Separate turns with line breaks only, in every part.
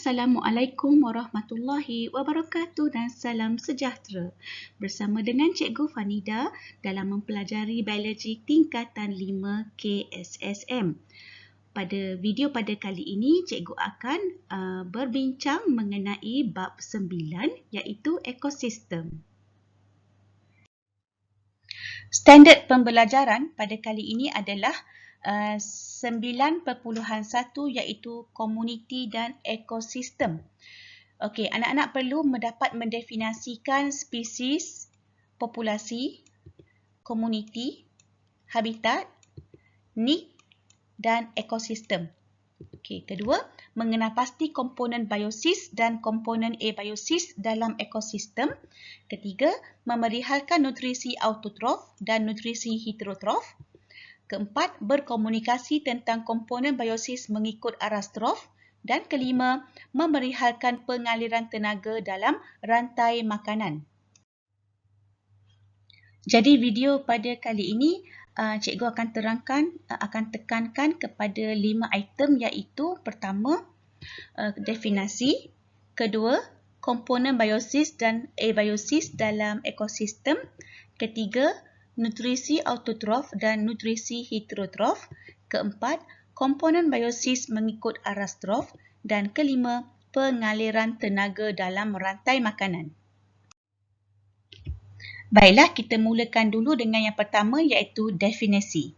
Assalamualaikum warahmatullahi wabarakatuh dan salam sejahtera. Bersama dengan Cikgu Fanida dalam mempelajari biologi tingkatan 5 KSSM. Pada video pada kali ini, Cikgu akan berbincang mengenai bab 9 iaitu ekosistem. Standard pembelajaran pada kali ini adalah 9.1 iaitu komuniti dan ekosistem. Okey, anak-anak perlu mendapat mendefinisikan spesies, populasi, komuniti, habitat, need dan ekosistem. Okey, kedua, mengenal pasti komponen biosis dan komponen abiosis dalam ekosistem. Ketiga, memerihalkan nutrisi autotrof dan nutrisi heterotrof. Keempat, berkomunikasi tentang komponen biosis mengikut aras trof. Dan kelima, memerihalkan pengaliran tenaga dalam rantai makanan. Jadi video pada kali ini, cikgu akan tekankan kepada 5 item iaitu pertama, definisi. Kedua, komponen biosis dan abiosis dalam ekosistem. Ketiga, nutrisi autotrof dan nutrisi heterotrof. Keempat, komponen biosis mengikut aras trof. Dan kelima, pengaliran tenaga dalam rantai makanan. Baiklah, kita mulakan dulu dengan yang pertama iaitu definisi.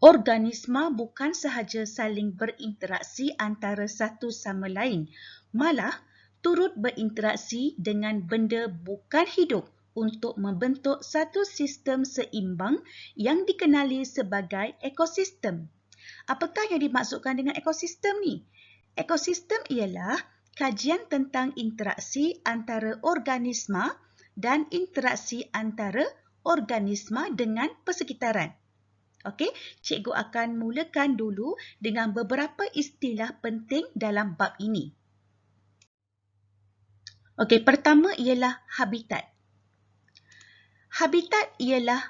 Organisma bukan sahaja saling berinteraksi antara satu sama lain, malah turut berinteraksi dengan benda bukan hidup untuk membentuk satu sistem seimbang yang dikenali sebagai ekosistem. Apakah yang dimaksudkan dengan ekosistem ni? Ekosistem ialah kajian tentang interaksi antara organisma dan interaksi antara organisma dengan persekitaran. Okey, cikgu akan mulakan dulu dengan beberapa istilah penting dalam bab ini. Okey, pertama ialah habitat. Habitat ialah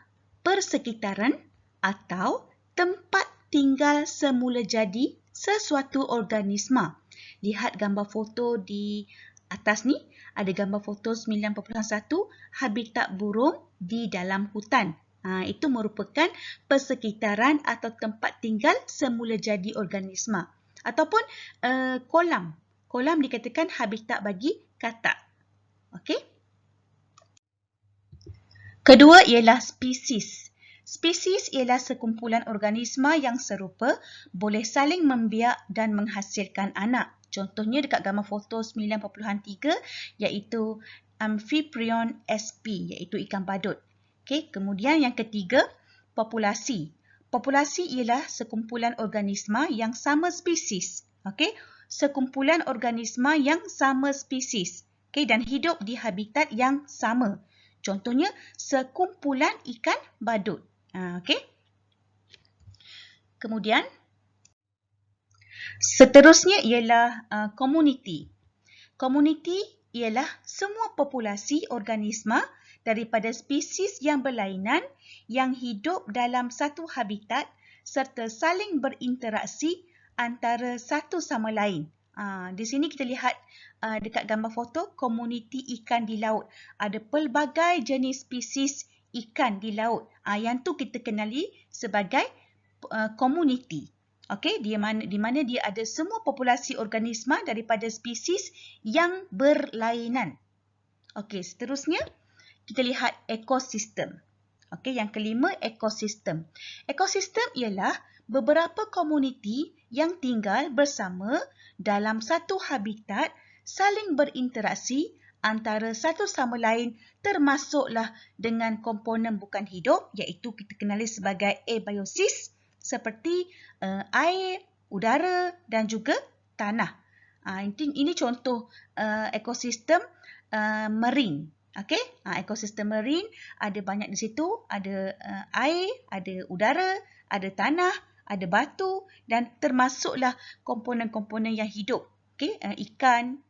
persekitaran atau tempat tinggal semula jadi sesuatu organisma. Lihat gambar foto di atas ni, ada gambar foto 9.1 habitat burung di dalam hutan. Itu merupakan persekitaran atau tempat tinggal semula jadi organisma. Ataupun kolam. Kolam dikatakan habitat bagi katak. Okey. Kedua ialah spesies. Spesies ialah sekumpulan organisma yang serupa boleh saling membiak dan menghasilkan anak. Contohnya dekat gambar foto 9.3 iaitu Amphiprion sp iaitu ikan badut. Okey, kemudian yang ketiga, populasi. Populasi ialah sekumpulan organisma yang sama spesies. Okey, sekumpulan organisma yang sama spesies. Okey, dan hidup di habitat yang sama. Contohnya sekumpulan ikan badut. Okey. Kemudian seterusnya ialah komuniti. Komuniti ialah semua populasi organisma daripada spesies yang berlainan yang hidup dalam satu habitat serta saling berinteraksi antara satu sama lain. Di sini kita lihat dekat gambar foto komuniti ikan di laut. Ada pelbagai jenis spesies ikan di laut. Yang tu kita kenali sebagai komuniti. Okey, di mana dia ada semua populasi organisma daripada spesies yang berlainan. Okey, seterusnya kita lihat ekosistem. Okey, yang kelima ekosistem. Ekosistem ialah beberapa komuniti yang tinggal bersama dalam satu habitat saling berinteraksi antara satu sama lain termasuklah dengan komponen bukan hidup iaitu kita kenali sebagai abiosis seperti air, udara dan juga tanah. Ini contoh ekosistem marine. Okey, ekosistem marine ada banyak di situ, ada air, ada udara, ada tanah, ada batu dan termasuklah komponen-komponen yang hidup. Okey, ikan,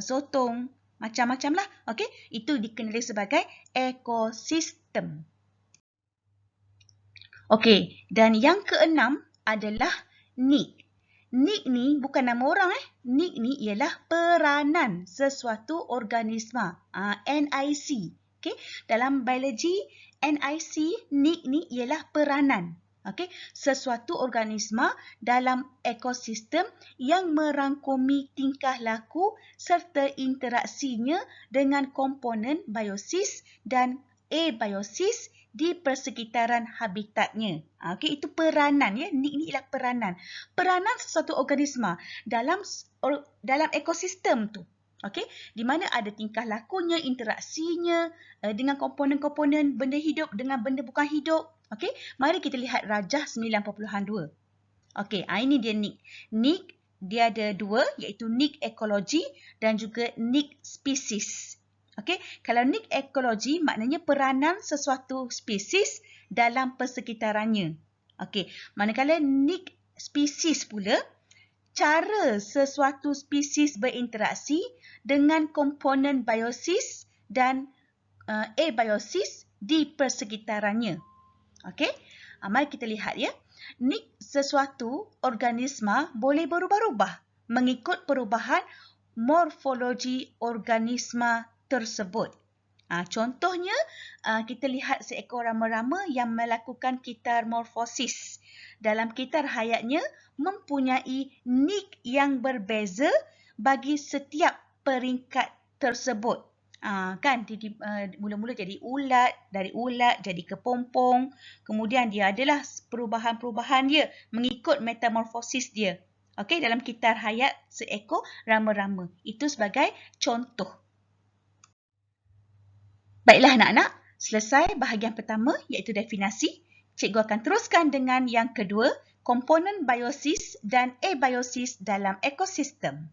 sotong, macam-macam lah. Okey, itu dikenali sebagai ekosistem. Okey, dan yang keenam adalah need. Nick ni bukan nama orang. Nick ni ialah peranan sesuatu organisma. NIC. Okay? Dalam biologi, NIC, Nick ni ialah peranan. Okay? Sesuatu organisma dalam ekosistem yang merangkumi tingkah laku serta interaksinya dengan komponen biosis dan abiosis di persekitaran habitatnya. Okey, itu peranan ya. Nick ni ialah peranan. Peranan sesuatu organisma dalam ekosistem tu. Okey, di mana ada tingkah lakunya, interaksinya dengan komponen-komponen benda hidup dengan benda bukan hidup. Okey, mari kita lihat rajah 9.2. Okey, ini dia Nick. Nick dia ada dua, iaitu Nick ekologi dan juga Nick spesies. Okey, kalau Nick ekologi maknanya peranan sesuatu spesies dalam persekitarannya. Okey, manakala Nick spesies pula, cara sesuatu spesies berinteraksi dengan komponen biosis dan abiosis di persekitarannya. Okey, mari kita lihat ya. Nick sesuatu organisma boleh berubah-ubah mengikut perubahan morfologi organisma tersebut. Contohnya, kita lihat seekor rama-rama yang melakukan kitar morfosis. Dalam kitar hayatnya mempunyai nick yang berbeza bagi setiap peringkat tersebut. Kan mula-mula jadi ulat, dari ulat jadi kepompong, kemudian dia adalah perubahan-perubahan dia mengikut metamorfosis dia. Okey, dalam kitar hayat seekor rama-rama. Itu sebagai contoh. Baiklah anak-anak, selesai bahagian pertama iaitu definisi. Cikgu akan teruskan dengan yang kedua, komponen biosis dan abiosis dalam ekosistem.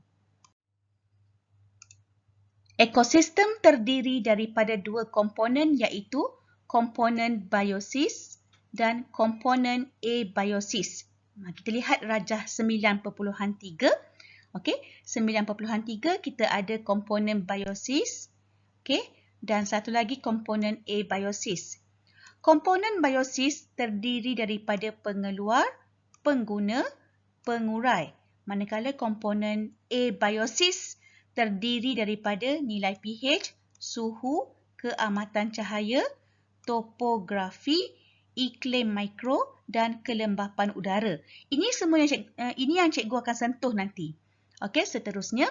Ekosistem terdiri daripada dua komponen iaitu komponen biosis dan komponen abiosis. Kita lihat rajah 9.3. Okey, 9.3 kita ada komponen biosis. Okey, dan satu lagi komponen abiosis. Komponen biosis terdiri daripada pengeluar, pengguna, pengurai. Manakala komponen abiosis terdiri daripada nilai pH, suhu, keamatan cahaya, topografi, iklim mikro dan kelembapan udara. Ini semua yang cikgu akan sentuh nanti. Okey, seterusnya,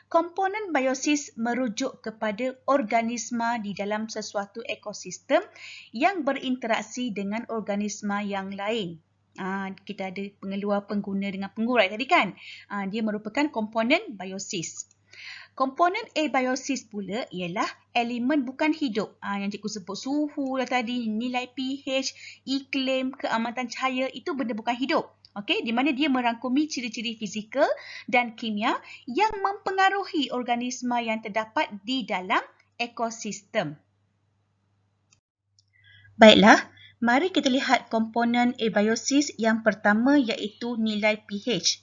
komponen biosis merujuk kepada organisma di dalam sesuatu ekosistem yang berinteraksi dengan organisma yang lain. Kita ada pengeluar, pengguna dengan pengurai tadi kan? Dia merupakan komponen biosis. Komponen abiosis pula ialah elemen bukan hidup. Yang cikgu sebut suhu lah tadi, nilai pH, iklim, keamatan cahaya, itu benda bukan hidup. Okey, di mana dia merangkumi ciri-ciri fizikal dan kimia yang mempengaruhi organisma yang terdapat di dalam ekosistem. Baiklah, mari kita lihat komponen abiosis yang pertama iaitu nilai pH.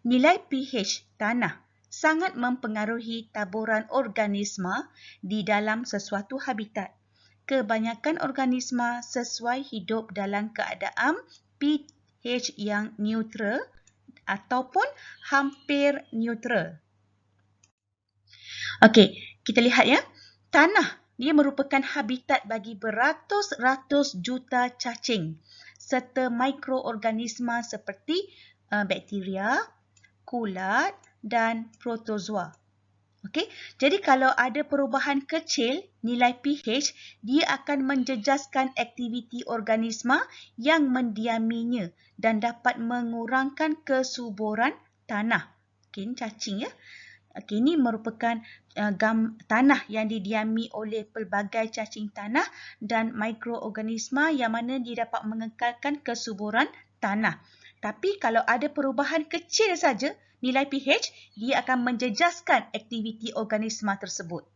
Nilai pH tanah sangat mempengaruhi taburan organisma di dalam sesuatu habitat. Kebanyakan organisma sesuai hidup dalam keadaan pH yang neutral ataupun hampir neutral. Okey, kita lihat ya. Tanah, dia merupakan habitat bagi beratus-ratus juta cacing serta mikroorganisma seperti bakteria, kulat dan protozoa. Okey, jadi kalau ada perubahan kecil nilai pH, dia akan menjejaskan aktiviti organisma yang mendiaminya dan dapat mengurangkan kesuburan tanah. Okey, ini cacing ya. Okey, ini merupakan tanah yang didiami oleh pelbagai cacing tanah dan mikroorganisma yang mana dia dapat mengekalkan kesuburan tanah. Tapi kalau ada perubahan kecil saja nilai pH, dia akan menjejaskan aktiviti organisma tersebut.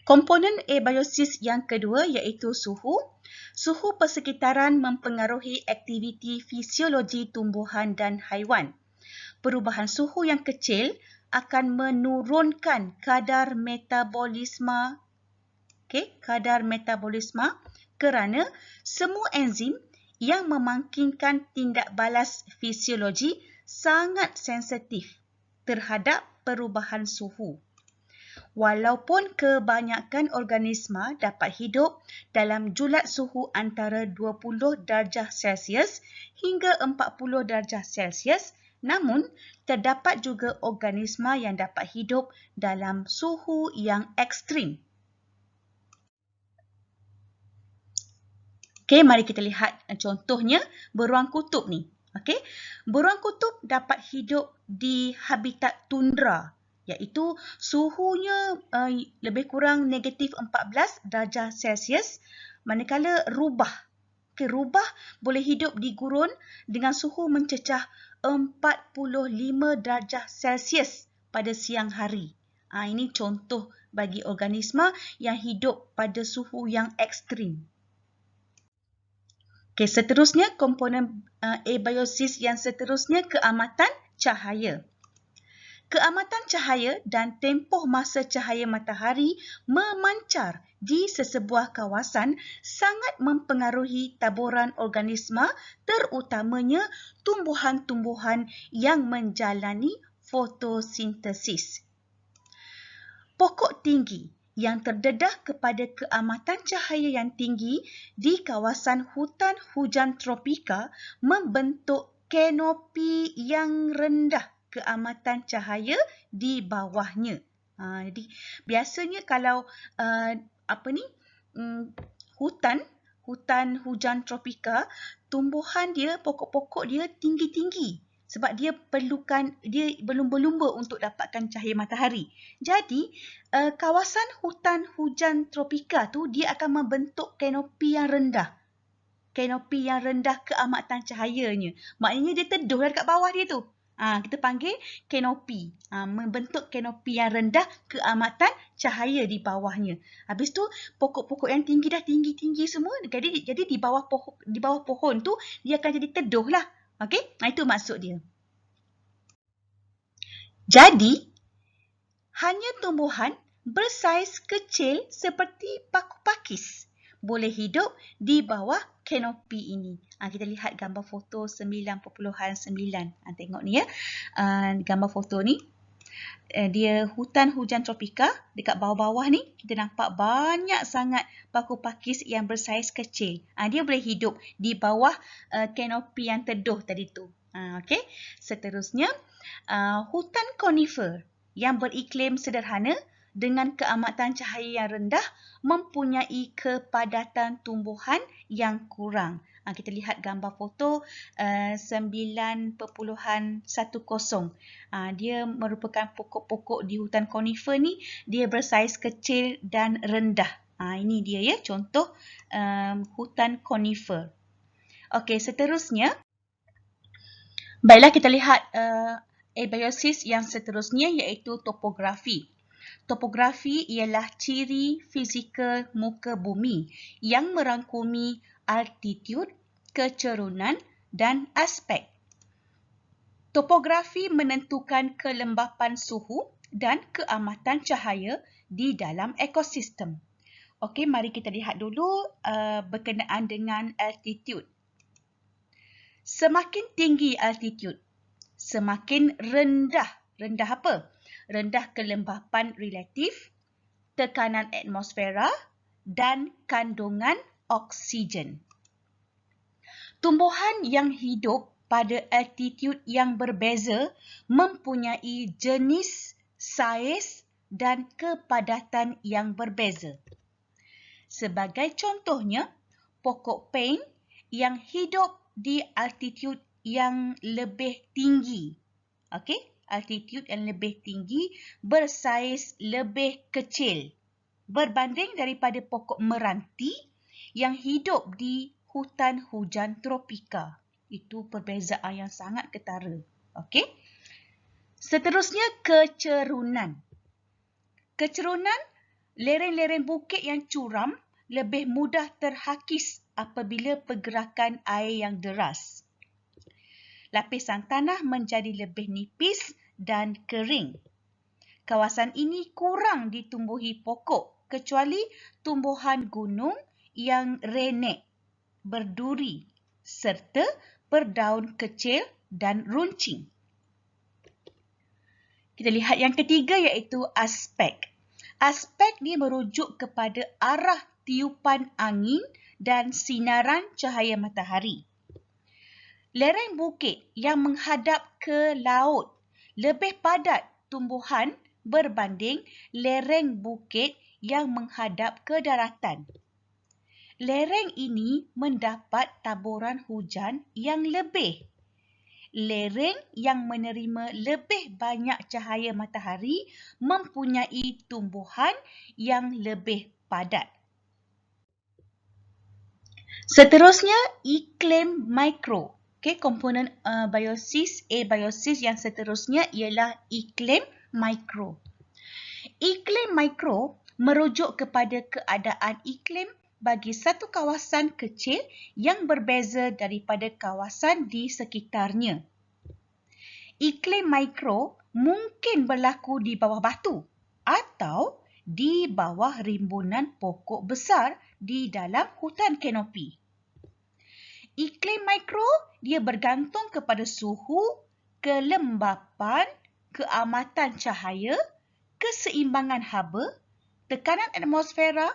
Komponen abiosis yang kedua iaitu suhu. Suhu persekitaran mempengaruhi aktiviti fisiologi tumbuhan dan haiwan. Perubahan suhu yang kecil akan menurunkan kadar metabolisme kerana semua enzim yang memungkinkan tindak balas fisiologi sangat sensitif terhadap perubahan suhu. Walaupun kebanyakan organisma dapat hidup dalam julat suhu antara 20 darjah Celsius hingga 40 darjah Celsius, namun terdapat juga organisma yang dapat hidup dalam suhu yang ekstrim. Okey, mari kita lihat contohnya beruang kutub ni. Okey, beruang kutub dapat hidup di habitat tundra, iaitu suhunya lebih kurang negatif 14 darjah Celsius, manakala rubah. Rubah boleh hidup di gurun dengan suhu mencecah 45 darjah Celsius pada siang hari. Ini contoh bagi organisma yang hidup pada suhu yang ekstrim. Okey, seterusnya komponen abiosis yang seterusnya keamatan cahaya. Keamatan cahaya dan tempoh masa cahaya matahari memancar di sesebuah kawasan sangat mempengaruhi taburan organisma, terutamanya tumbuhan-tumbuhan yang menjalani fotosintesis. Pokok tinggi yang terdedah kepada keamatan cahaya yang tinggi di kawasan hutan hujan tropika membentuk kanopi yang rendah keamatan cahaya di bawahnya. Jadi biasanya kalau hutan hujan tropika, tumbuhan dia, pokok-pokok dia tinggi-tinggi. Sebab dia berlumba-lumba untuk dapatkan cahaya matahari. Jadi, kawasan hutan hujan tropika tu dia akan membentuk kanopi yang rendah. Kanopi yang rendah keamatan cahayanya. Maknanya dia teduh dekat bawah dia tu. Kita panggil kanopi. Membentuk kanopi yang rendah keamatan cahaya di bawahnya. Habis tu pokok-pokok yang tinggi dah tinggi-tinggi semua. Jadi di bawah pohon tu dia akan jadi teduh lah. Okey, itu maksud dia. Jadi, hanya tumbuhan bersaiz kecil seperti paku pakis boleh hidup di bawah kanopi ini. Kita lihat gambar foto 9.9. Tengok ni ya. Gambar foto ni. Dia hutan hujan tropika. Dekat bawah-bawah ni, kita nampak banyak sangat paku pakis yang bersaiz kecil. Dia boleh hidup di bawah kanopi yang teduh tadi tu. Okey. Seterusnya, hutan konifer yang beriklim sederhana dengan keamatan cahaya yang rendah mempunyai kepadatan tumbuhan yang kurang. Kita lihat gambar foto 9.10. Dia merupakan pokok-pokok di hutan konifer ni, dia bersaiz kecil dan rendah. Ini dia ya, contoh hutan konifer. Okey, seterusnya. Baiklah, kita lihat abiosis yang seterusnya iaitu topografi. Topografi ialah ciri fizikal muka bumi yang merangkumi altitude, kecerunan dan aspek. Topografi menentukan kelembapan suhu dan keamatan cahaya di dalam ekosistem. Okey, mari kita lihat dulu berkenaan dengan altitude. Semakin tinggi altitude, semakin rendah. Rendah apa? Rendah kelembapan relatif, tekanan atmosfera dan kandungan oksigen. Tumbuhan yang hidup pada altitude yang berbeza mempunyai jenis, saiz dan kepadatan yang berbeza. Sebagai contohnya, pokok pine yang hidup di altitude yang lebih tinggi. Okey, altitude yang lebih tinggi bersaiz lebih kecil berbanding daripada pokok meranti yang hidup di hutan hujan tropika. Itu perbezaan yang sangat ketara. Okey. Seterusnya, kecerunan. Kecerunan, lereng-lereng bukit yang curam lebih mudah terhakis apabila pergerakan air yang deras. Lapisan tanah menjadi lebih nipis dan kering. Kawasan ini kurang ditumbuhi pokok kecuali tumbuhan gunung yang renek, berduri serta berdaun kecil dan runcing. Kita lihat yang ketiga iaitu aspek. Aspek ni merujuk kepada arah tiupan angin dan sinaran cahaya matahari. Lereng bukit yang menghadap ke laut lebih padat tumbuhan berbanding lereng bukit yang menghadap ke daratan. Lereng ini mendapat taburan hujan yang lebih. Lereng yang menerima lebih banyak cahaya matahari mempunyai tumbuhan yang lebih padat. Seterusnya, iklim mikro. Komponen biosis, abiosis yang seterusnya ialah iklim mikro. Iklim mikro merujuk kepada keadaan iklim bagi satu kawasan kecil yang berbeza daripada kawasan di sekitarnya. Iklim mikro mungkin berlaku di bawah batu atau di bawah rimbunan pokok besar di dalam hutan kanopi. Iklim mikro dia bergantung kepada suhu, kelembapan, keamatan cahaya, keseimbangan haba, tekanan atmosfera,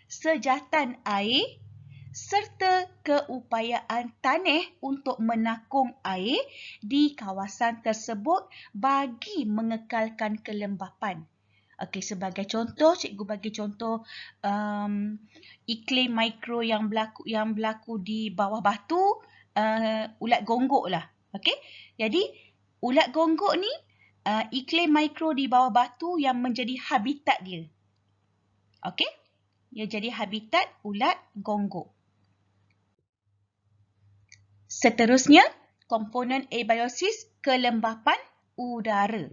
sejatan air serta keupayaan tanah untuk menakung air di kawasan tersebut bagi mengekalkan kelembapan. Okey, sebagai contoh, cikgu bagi contoh iklim mikro yang berlaku di bawah batu, ulat gonggok lah. Okey, jadi ulat gonggok ni iklim mikro di bawah batu yang menjadi habitat dia. Okey, ia jadi habitat ulat gonggok. Seterusnya, komponen abiosis, kelembapan udara.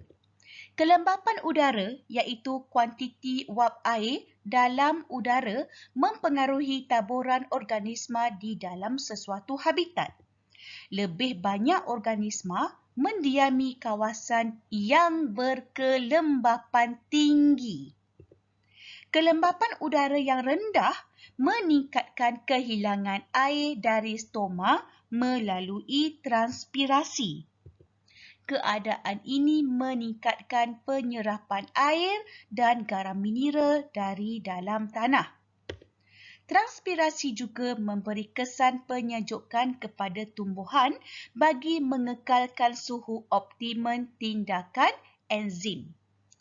Kelembapan udara iaitu kuantiti wap air dalam udara mempengaruhi taburan organisma di dalam sesuatu habitat. Lebih banyak organisma mendiami kawasan yang berkelembapan tinggi. Kelembapan udara yang rendah meningkatkan kehilangan air dari stoma melalui transpirasi. Keadaan ini meningkatkan penyerapan air dan garam mineral dari dalam tanah. Transpirasi juga memberi kesan penyejukan kepada tumbuhan bagi mengekalkan suhu optimum tindakan enzim.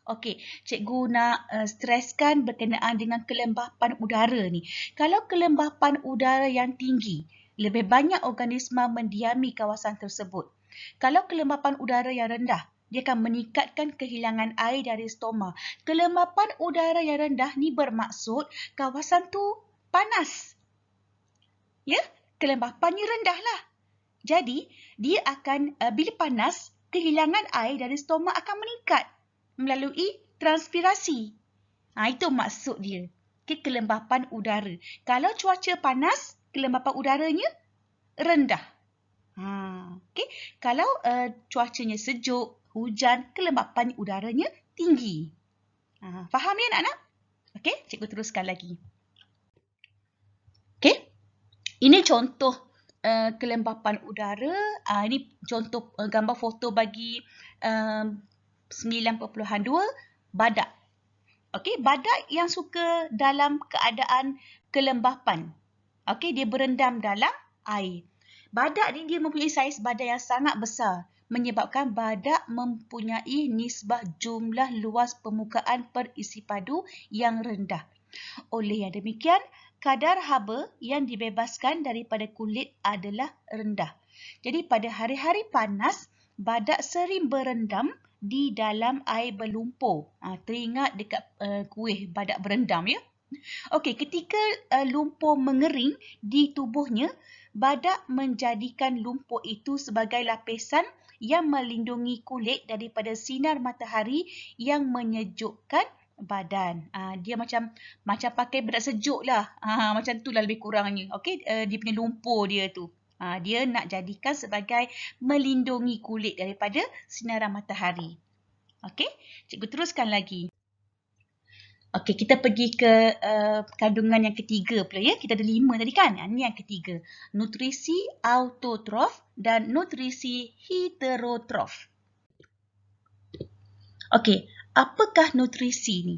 Okey, cikgu nak streskan berkenaan dengan kelembapan udara ni. Kalau kelembapan udara yang tinggi, lebih banyak organisma mendiami kawasan tersebut. Kalau kelembapan udara yang rendah, dia akan meningkatkan kehilangan air dari stoma. Kelembapan udara yang rendah ni bermaksud kawasan tu panas. Ya, kelembapannya rendah lah. Jadi, dia akan bila panas, kehilangan air dari stoma akan meningkat melalui transpirasi. Itu maksud dia. Kelembapan udara. Kalau cuaca panas, kelembapan udaranya rendah. Okay. Kalau cuacanya sejuk, hujan, kelembapan udaranya tinggi. Faham ya anak-anak? Okey, cikgu teruskan lagi. Okey. Ini contoh kelembapan udara. Ini contoh gambar foto bagi 9.2 badak. Okey, badak yang suka dalam keadaan kelembapan. Okey, dia berendam dalam air. Badak ni dia mempunyai saiz badan yang sangat besar menyebabkan badak mempunyai nisbah jumlah luas permukaan per isi padu yang rendah. Oleh yang demikian, kadar haba yang dibebaskan daripada kulit adalah rendah. Jadi pada hari-hari panas, badak sering berendam di dalam air berlumpur. Teringat dekat kuih badak berendam ya. Okey, ketika lumpur mengering di tubuhnya, badak menjadikan lumpur itu sebagai lapisan yang melindungi kulit daripada sinar matahari yang menyejukkan badan. Dia macam pakai bedak sejuk lah. Macam tu lah lebih kurangnya. Okey, dia punya lumpur dia tu. Dia nak jadikan sebagai melindungi kulit daripada sinaran matahari. Okey, cikgu teruskan lagi. Okey, kita pergi ke kandungan yang ketiga pula ya. Kita ada 5 tadi kan? Ini yang ketiga. Nutrisi autotrof dan nutrisi heterotrof. Okey, apakah nutrisi ni?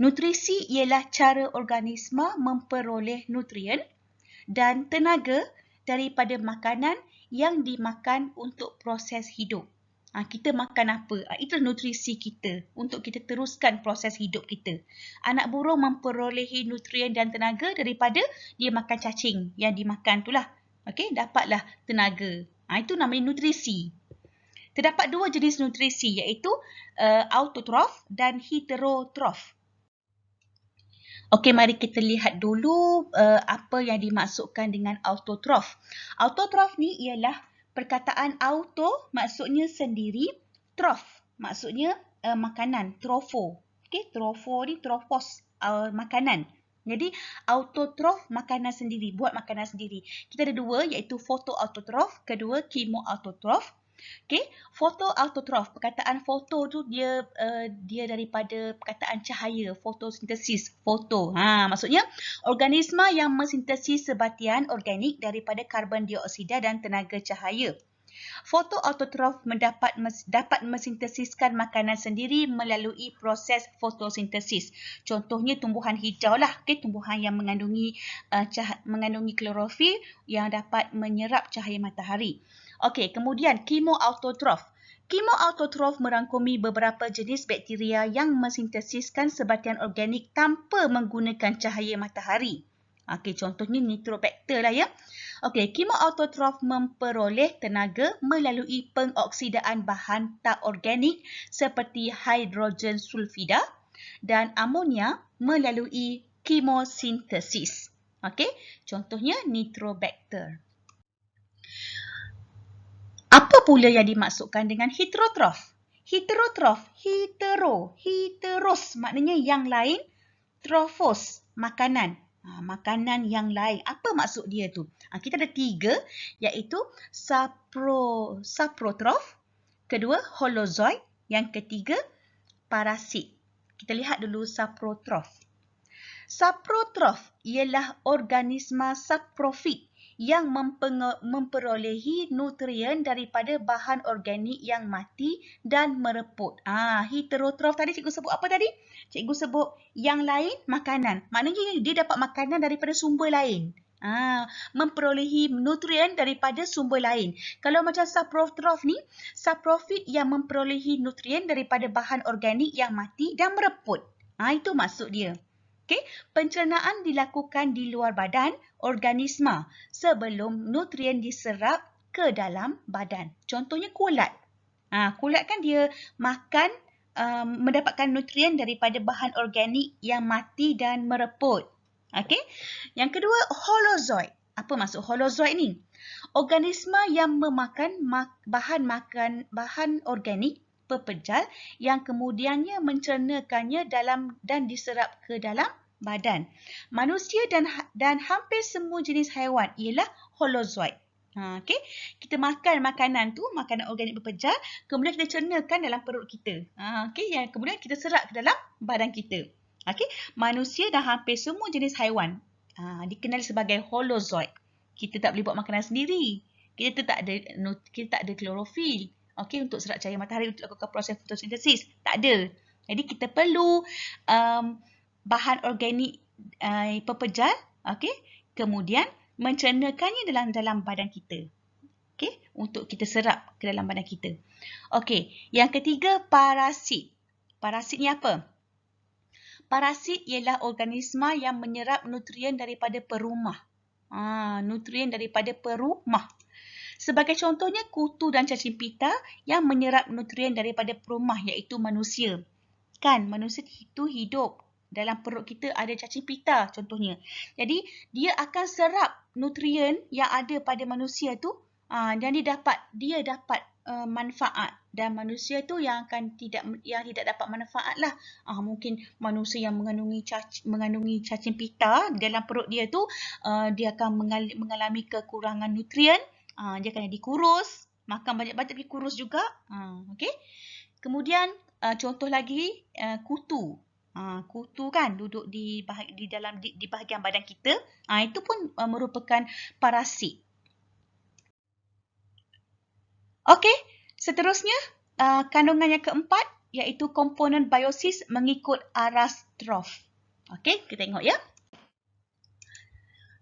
Nutrisi ialah cara organisma memperoleh nutrien dan tenaga daripada makanan yang dimakan untuk proses hidup. Kita makan apa? Itu nutrisi kita untuk kita teruskan proses hidup kita. Anak burung memperolehi nutrien dan tenaga daripada dia makan cacing yang dimakan itulah. Okey, dapatlah tenaga. Itu namanya nutrisi. Terdapat 2 jenis nutrisi iaitu autotrof dan heterotrof. Okey, mari kita lihat dulu apa yang dimaksudkan dengan autotrof. Autotrof ni ialah perkataan auto maksudnya sendiri, trof maksudnya makanan, trofo. Okey, trofo ni tropos, makanan. Jadi autotrof makanan sendiri, buat makanan sendiri. Kita ada 2 iaitu fotoautotrof, kedua chemoautotrof. Okey, fotoautotrof. Perkataan foto tu dia daripada perkataan cahaya, fotosintesis, foto. Maksudnya organisma yang mensintesis sebatian organik daripada karbon dioksida dan tenaga cahaya. Fotoautotrof dapat mensintesiskan makanan sendiri melalui proses fotosintesis. Contohnya tumbuhan hijau lah, tumbuhan yang mengandungi klorofil yang dapat menyerap cahaya matahari. Okey, kemudian chemoautotrof. Chemoautotrof merangkumi beberapa jenis bakteria yang mensintesiskan sebatian organik tanpa menggunakan cahaya matahari. Okey, contohnya nitrobacter lah ya. Okey, chemoautotrof memperoleh tenaga melalui pengoksidaan bahan tak organik seperti hidrogen sulfida dan amonia melalui chemosintesis. Okey, contohnya nitrobacter. Apa pula yang dimaksudkan dengan heterotrof? Heterotrof, heteros maknanya yang lain, tropos, makanan. Makanan yang lain. Apa maksud dia tu? Kita ada 3 iaitu saprotrof, kedua holozoid, yang ketiga parasit. Kita lihat dulu saprotrof. Saprotrof ialah organisma saprofit yang memperolehi nutrien daripada bahan organik yang mati dan mereput. Heterotrof tadi cikgu sebut apa tadi? Cikgu sebut yang lain makanan. Maknanya dia dapat makanan daripada sumber lain. Memperolehi nutrien daripada sumber lain. Kalau macam saprotrof ni, saprofit yang memperolehi nutrien daripada bahan organik yang mati dan mereput. Itu maksud dia. Okay. Pencernaan dilakukan di luar badan organisma sebelum nutrien diserap ke dalam badan. Contohnya kulat. Kulat kan dia makan mendapatkan nutrien daripada bahan organik yang mati dan mereput. Okay. Yang kedua, holozoid. Apa maksud holozoid ni? Organisma yang memakan bahan organik pepejal yang kemudiannya mencernakannya dan diserap ke dalam badan. Manusia dan hampir semua jenis haiwan ialah holozoid. Okay. Kita makan makanan tu, makanan organik pepejal, kemudian kita cernakan dalam perut kita. Okay. Yang kemudian kita serap ke dalam badan kita. Okay. Manusia dan hampir semua jenis haiwan dikenali sebagai holozoid. Kita tak boleh buat makanan sendiri. Kita tak ada klorofil. Okey, untuk serap cahaya matahari untuk lakukan proses fotosintesis. Tak ada. Jadi kita perlu bahan organik pepejal, okey, kemudian mencernakannya dalam badan kita. Okey, untuk kita serap ke dalam badan kita. Okey, yang ketiga parasit. Parasit ni apa? Parasit ialah organisma yang menyerap nutrien daripada perumah. Nutrien daripada perumah. Sebagai contohnya, kutu dan cacing pita yang menyerap nutrien daripada perumah iaitu manusia. Kan, manusia itu hidup. Dalam perut kita ada cacing pita contohnya. Jadi, dia akan serap nutrien yang ada pada manusia tu dan dia dapat manfaat. Dan manusia tu yang tidak dapat manfaat lah. Mungkin manusia yang mengandungi cacing pita dalam perut dia tu, dia akan mengalami kekurangan nutrien. Dia akan jadi kurus, makan banyak-banyak tapi kurus juga. Okay. Kemudian contoh lagi kutu. Kutu kan duduk di bahagian badan kita. Itu pun merupakan parasit. Okey, seterusnya kandungan yang keempat iaitu komponen biosis mengikut aras trof. Okey, kita tengok ya.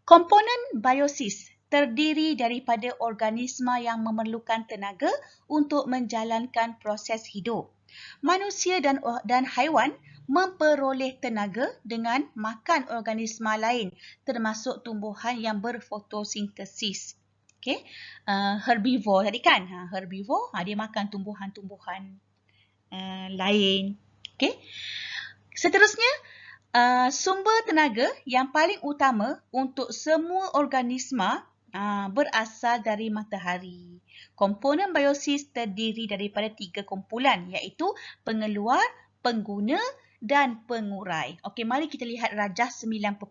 Komponen biosis terdiri daripada organisma yang memerlukan tenaga untuk menjalankan proses hidup. Manusia dan haiwan memperoleh tenaga dengan makan organisma lain termasuk tumbuhan yang berfotosintesis. Okay. Herbivore tadi kan. Herbivore dia makan tumbuhan-tumbuhan lain. Okay. Seterusnya, sumber tenaga yang paling utama untuk semua organisma berasal dari matahari. Komponen biosis terdiri daripada 3 kumpulan iaitu pengeluar, pengguna dan pengurai. Okey, mari kita lihat rajah 9.5.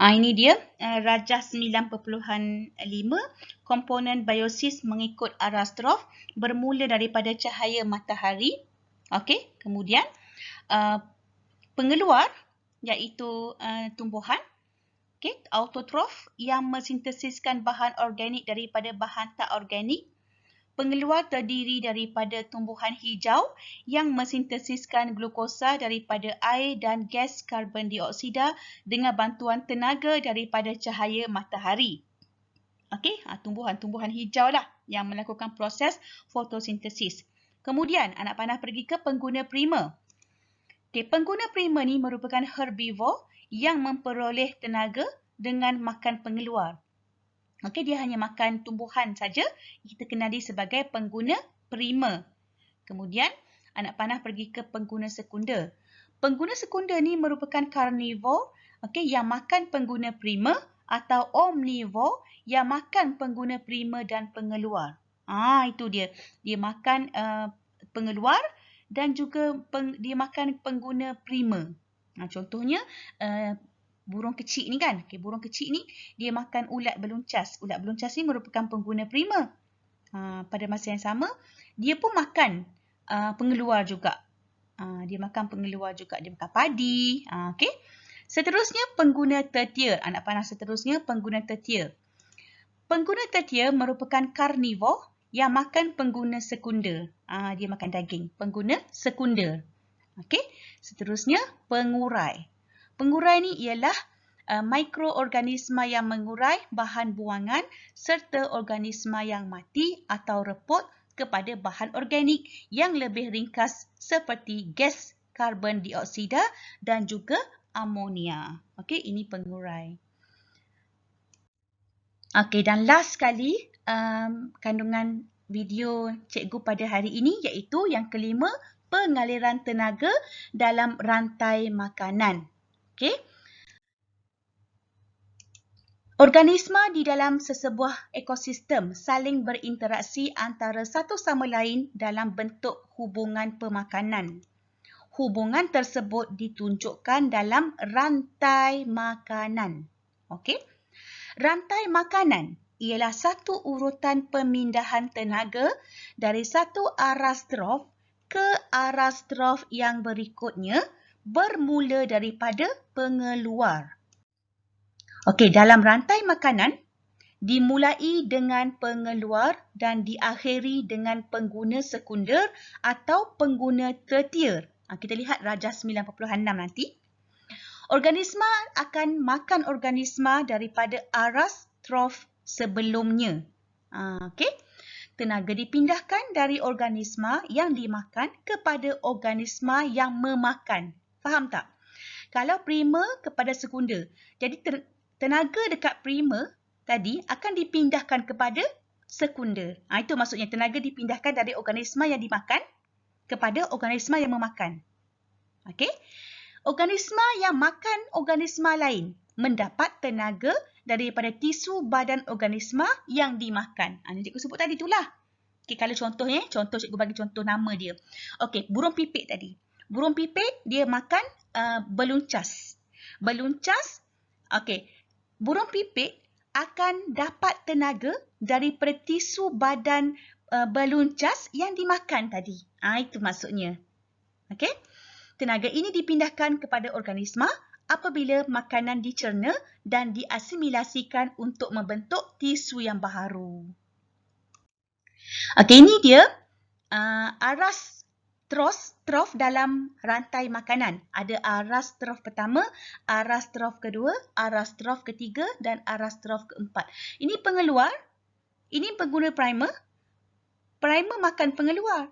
Ini dia rajah 9.5. Komponen biosis mengikut aras trof bermula daripada cahaya matahari. Okey, kemudian pengeluar iaitu tumbuhan, autotrof yang mensintesiskan bahan organik daripada bahan tak organik. Pengeluar terdiri daripada tumbuhan hijau yang mensintesiskan glukosa daripada air dan gas karbon dioksida dengan bantuan tenaga daripada cahaya matahari. Okey, tumbuhan-tumbuhan hijau lah yang melakukan proses fotosintesis. Kemudian anak panah pergi ke pengguna primer. Okay, pengguna primer ni merupakan herbivore yang memperoleh tenaga dengan makan pengeluar. Okey, dia hanya makan tumbuhan saja. Kita kenali sebagai pengguna primer. Kemudian, anak panah pergi ke pengguna sekunder. Pengguna sekunder ni merupakan carnivore, yang makan pengguna primer atau omnivore yang makan pengguna primer dan pengeluar. Itu dia. Dia makan pengeluar dan juga dia makan pengguna primer. Contohnya, burung kecil ni kan. Burung kecil ni dia makan ulat beluncas. Ulat beluncas ni merupakan pengguna primer. Pada masa yang sama, dia pun makan pengeluar juga. Dia makan pengeluar juga. Dia makan padi. Okay. Seterusnya, pengguna tertier. Anak panah seterusnya, pengguna tertier. Pengguna tertier merupakan karnivor yang makan pengguna sekunder. Dia makan daging. Pengguna sekunder. Okey. Seterusnya, pengurai. Pengurai ni ialah mikroorganisma yang mengurai bahan buangan serta organisma yang mati atau repot kepada bahan organik yang lebih ringkas seperti gas karbon dioksida dan juga amonia. Okey, ini pengurai. Okey, dan last sekali kandungan video cikgu pada hari ini iaitu yang kelima, pengaliran tenaga dalam rantai makanan. Okey. Organisma di dalam sesebuah ekosistem saling berinteraksi antara satu sama lain dalam bentuk hubungan pemakanan. Hubungan tersebut ditunjukkan dalam rantai makanan. Okey. Rantai makanan ialah satu urutan pemindahan tenaga dari satu aras trof ke aras trof yang berikutnya bermula daripada pengeluar. Okey, dalam rantai makanan dimulai dengan pengeluar dan diakhiri dengan pengguna sekunder atau pengguna tertier. Kita lihat rajah 9.6 nanti. Organisma akan makan organisma daripada aras trof sebelumnya. Okey. Tenaga dipindahkan dari organisma yang dimakan kepada organisma yang memakan. Faham tak? Kalau primer kepada sekunder. Jadi tenaga dekat primer tadi akan dipindahkan kepada sekunder. Itu maksudnya tenaga dipindahkan dari organisma yang dimakan kepada organisma yang memakan. Okey. Organisma yang makan organisma lain mendapat tenaga daripada tisu badan organisma yang dimakan. Ini cikgu sebut tadi itulah. Okey, kalau contohnya, cikgu bagi contoh nama dia. Okey, burung pipit tadi. Burung pipit dia makan beluncas. Beluncas, okey. Burung pipit akan dapat tenaga daripada tisu badan beluncas yang dimakan tadi. Itu maksudnya. Okey? Tenaga ini dipindahkan kepada organisma apabila makanan dicerna dan diasimilasikan untuk membentuk tisu yang baharu. Okey, ini dia aras trof dalam rantai makanan. Ada aras trof pertama, aras trof kedua, aras trof ketiga dan aras trof keempat. Ini pengeluar, ini pengguna primer. Primer makan pengeluar.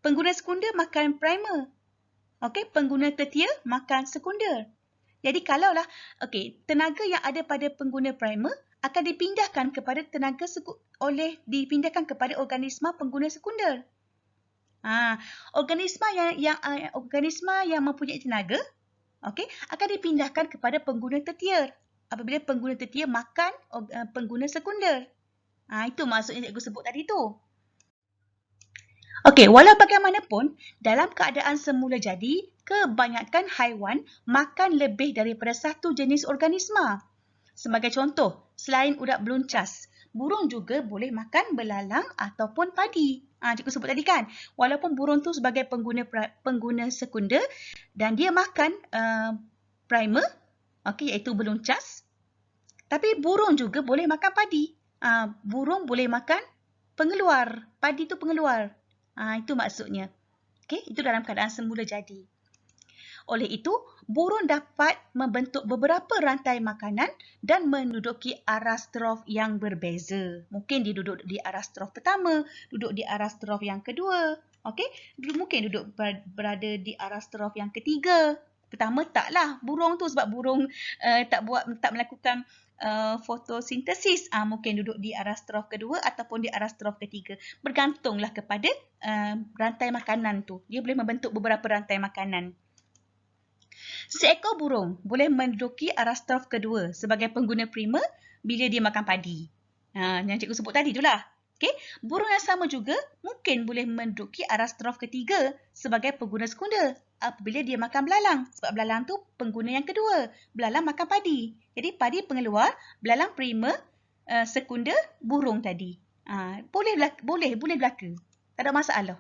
Pengguna sekunder makan primer. Okey, pengguna tertier makan sekunder. Jadi kalaulah tenaga yang ada pada pengguna primer akan dipindahkan kepada dipindahkan kepada organisma pengguna sekunder. Organisma yang mempunyai tenaga, akan dipindahkan kepada pengguna tertier apabila pengguna tertier makan pengguna sekunder. Itu maksudnya cikgu sebut tadi tu. Walau bagaimanapun, dalam keadaan semula jadi, kebanyakan haiwan makan lebih daripada satu jenis organisma. Sebagai contoh, selain urat beluncas, burung juga boleh makan belalang ataupun padi. Cikgu sebut tadi kan, walaupun burung tu sebagai pengguna sekunder dan dia makan primer, iaitu beluncas, tapi burung juga boleh makan padi. Burung boleh makan pengeluar, padi tu pengeluar. Itu maksudnya. Itu dalam keadaan semula jadi. Oleh itu, burung dapat membentuk beberapa rantai makanan dan menduduki aras trof yang berbeza. Mungkin dia duduk di aras trof pertama, duduk di aras trof yang kedua. Mungkin duduk berada di aras trof yang ketiga. Pertama taklah burung tu sebab burung tak melakukan fotosintesis. Mungkin duduk di aras trof kedua ataupun di aras trof ketiga. Bergantunglah kepada rantai makanan tu. Dia boleh membentuk beberapa rantai makanan. Seekor burung boleh menduduki aras trof kedua sebagai pengguna primer bila dia makan padi. Yang cikgu sebut tadi itulah. Burung yang sama juga mungkin boleh menduduki aras trof ketiga sebagai pengguna sekunder apabila dia makan belalang. Sebab belalang tu pengguna yang kedua. Belalang makan padi. Jadi padi pengeluar, belalang primer, sekunder, burung tadi. Boleh berlaku. Tak ada masalah.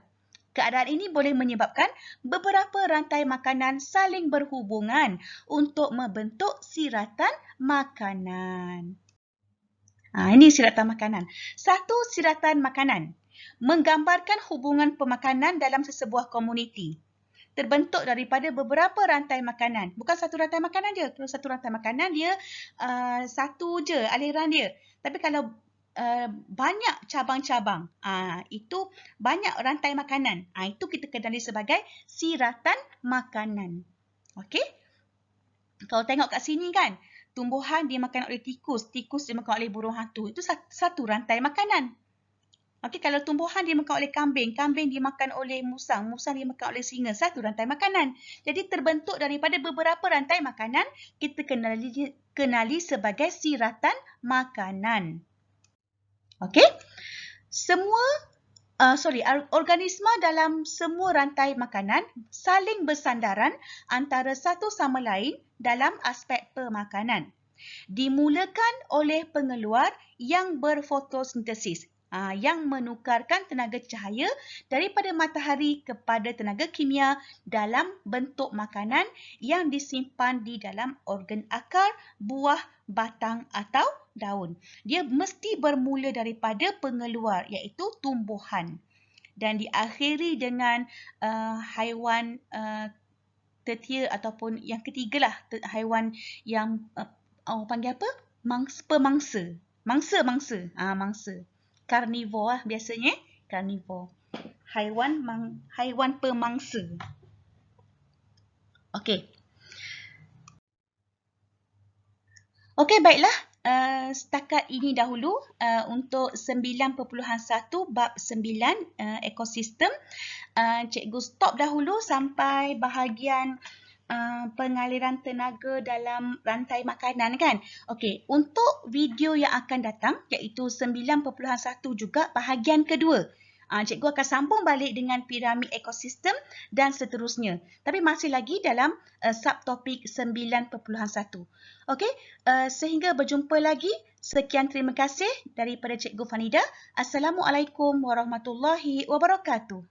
Keadaan ini boleh menyebabkan beberapa rantai makanan saling berhubungan untuk membentuk siratan makanan. Ini siratan makanan. Satu siratan makanan menggambarkan hubungan pemakanan dalam sesebuah komuniti. Terbentuk daripada beberapa rantai makanan. Bukan satu rantai makanan je. Kalau satu rantai makanan dia satu je aliran dia. Tapi kalau banyak cabang-cabang, itu banyak rantai makanan. Itu kita kenali sebagai siratan makanan. Kalau tengok kat sini kan, tumbuhan dimakan oleh tikus, tikus dimakan oleh burung hantu. Itu satu rantai makanan. Kalau tumbuhan dimakan oleh kambing, kambing dimakan oleh musang, musang dimakan oleh singa. Satu rantai makanan. Jadi terbentuk daripada beberapa rantai makanan, kita kenali sebagai siratan makanan. Organisma dalam semua rantai makanan saling bersandaran antara satu sama lain dalam aspek pemakanan. Dimulakan oleh pengeluar yang berfotosintesis, yang menukarkan tenaga cahaya daripada matahari kepada tenaga kimia dalam bentuk makanan yang disimpan di dalam organ akar, buah, batang atau daun. Dia mesti bermula daripada pengeluar iaitu tumbuhan dan diakhiri dengan haiwan tertier ataupun yang ketigalah, haiwan yang orang panggil apa? Pemangsa. Mangsa. Karnivor biasanya. Karnivor. Haiwan pemangsa. Baiklah. Setakat ini dahulu untuk 9.1 bab 9 ekosistem. Cikgu stop dahulu sampai bahagian pengaliran tenaga dalam rantai makanan kan. Untuk video yang akan datang iaitu 9.1 juga bahagian kedua. Cikgu akan sambung balik dengan piramid ekosistem dan seterusnya. Tapi masih lagi dalam subtopik 9.1. Sehingga berjumpa lagi. Sekian terima kasih daripada Cikgu Fanida. Assalamualaikum warahmatullahi wabarakatuh.